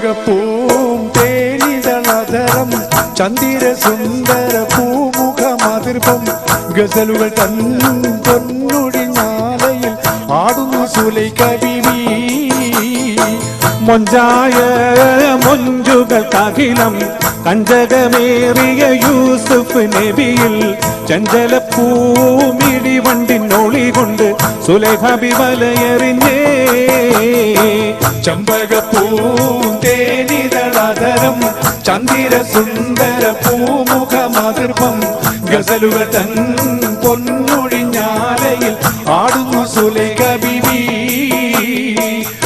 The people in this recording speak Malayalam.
ചെമ്പകപ്പൂം തേനിതളധരം ചന്ദിര സുന്ദര പൂമുഖമതിർപ്പം ഗസലുകൾ തൻ പൊന്നുടി നാലയിൽ ആടുന്നു സുലൈഖ ബീവി. മൊഞ്ചായ മൊഞ്ചുകൾക്കഖിലം കഞ്ചകമേറിയ യൂസുഫ് നബിയിൽ ചഞ്ചലപ്പൂമിടി വണ്ടിനൊളി കൊണ്ട് സുലൈഖ ബി വലയെറിഞ്ഞേ. ചെമ്പകപ്പൂം തേനിതളധരം ചന്ദിര സുന്ദര പൂമുഖമതിർപ്പം ഗസലുകൾ തൻ പൊന്നു